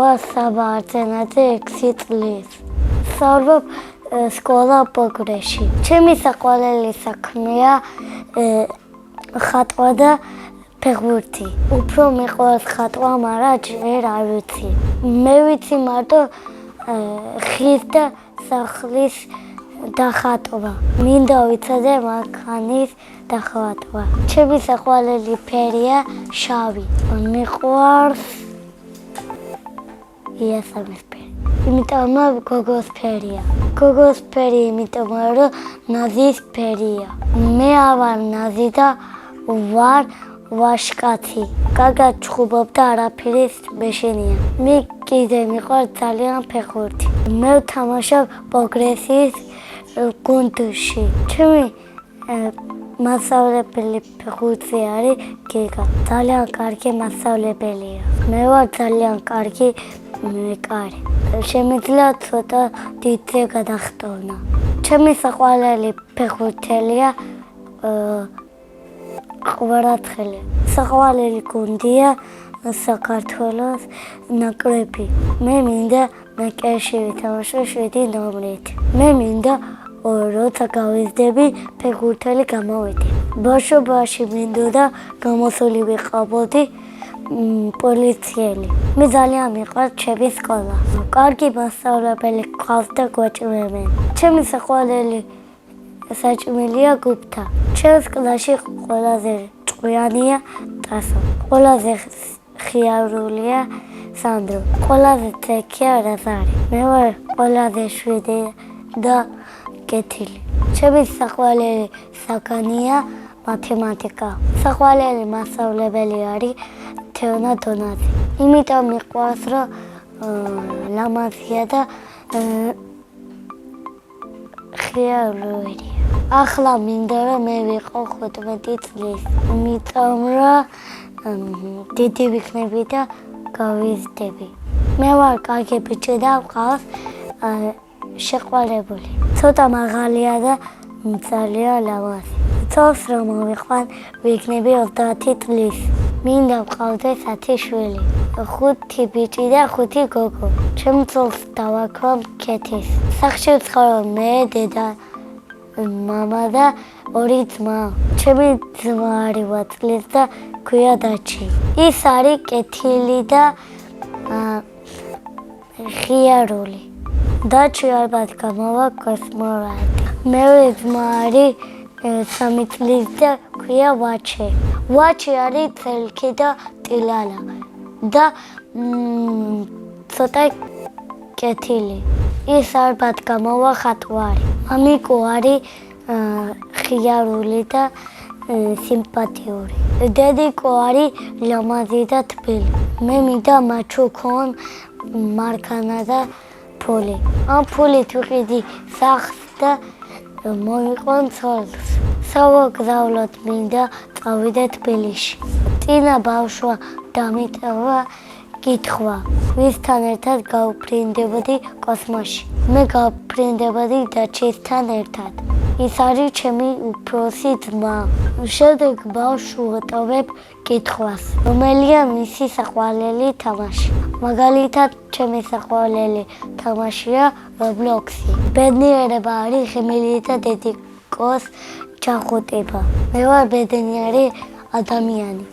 ვარ საბა არწენაძე 6 წლის. სწავლობ სკოლა პოგრეში. ჩემი საყვარელი საქმეა ხატვა და ფეხბურთი. უფრო მიყვარს ხატვა, მაგრამ ჯერ არ ვიცი. მე ვიცი მარტო ხის და სახლის დახატვა. მინდა ვიცოდე მანქანის დახატვა. ჩემი საყვარელი ფერია შავი. მიყვარს იასამის ფერი. იმიტომ გოგოს ფერია. გოგოს ფერი იმიტომ რომ ნაზის ფერია. მე ავარ ნაზი და ვარ ვაშკაცი. კარგად ჩხუბობ და არაფერი მეშენია. მე კიდე მიყვარს ძალიან ფეხბურთი. მე ვთამაშობ პოგრესის გუნდში. ჩემი მასწავლებელი ფეხბურთი არის გიგა. ძალიან კარგი მასწავლებელია. მე ვარ ძალიან კარგი მეკარე. შემიძლია ცოტა დიდზე გადახტოვნა. ჩემი საყვარელი ფეხბურთელია ყვარაცხელი. საყვარელი გუნდია საქართველოს ნაკრები. მე მინდა ნაკრებში ვითამაშო 7 ნომრით. მე მინდა როცა გავიზრდები ფეხბურთელი გამოვიდი. ბავშვობაში მინდოდა გამოსული ვიყავოდი პოლიციელი. მე ძალიან მიყვარს ჩემი სკოლა. კარგი მასწავლებელი გყავს და გვაჭმევენ. ჩემი საყვარელი საჭმელია გუფთა. ჩემს კლასში ყველაზე ჭკვიანია ტასო. ყველაზე ხიარულია სანდრო. ყველაზე ცექია რაზარი. მე ვარ ყველაზე შვიდი და კეთილი. ჩემი საყვარელი საგანია მათემატიკა. საყვარელი მასწავლებელი არის თეონა დონაძე. იმიტომ მიყვარს რომ ლამაზია და ხიარულია. ახლა მინდა რომ მე ვიყო 15 წლის. იმიტომ რომ დიდი ვიქნები და გავიზრდები. მე ვარ კარგი ბიჭი და ვყავს შეყვარებული. ცოტა მაღალია და ძალიან ლამაზი. ცოლს რომ მოვიყვან ვიქნები 30 წლის. მინდა ვყავდე 10 შვილი. 5 ბიჭი და 5 გოგო. ჩემ ცოლს დავაქვა მკეთის. სახლში ვცხოვრობ მე, დედა, მამა და 2 ძმა. ჩემი ძმა არის 8 წლის და ქვია დაჩი. ის არის კეთილი და ხიარული. დაჩი ალბათ გამოვა კოსმონავტი. მეორე ძმა არის 3 წლის და ქვია ვაჩე. ვაჩი არის წელქი და ტილალა და ცოტა კეთილი. ის ალბათ გამოვა ხატვარი. მამიკო არის ხიარული და სიმპათიური. დედიკო არის ლამაზი და თბილი. მე მინდა მაჩუქონ მარქანა და ფული. ამ ფულით ვიყიდი სახლს და მოვიყვან ცოლს. სავაგზავნოდ მინდა წავიდე თბილისში. წინა ბავშვა დამიტევა კითხვა. ვისთან ერთად გავფრინდებოდი კოსმოსში. მე გავფრინდებოდი დაჩისთან ერთად. ის არის ჩემი უფროსი ძმა. შემდეგ ბავშვს ვუტოვებ კითხვას. რომელია მისი საყვარელი თამაში? მაგალითად, ჩემი საყვარელი თამაშია Roblox-ი. ბედნიერება არის ღიმილი და დედიკოს ჩახუტება. მე ვარ ბედნიერი ადამიანი.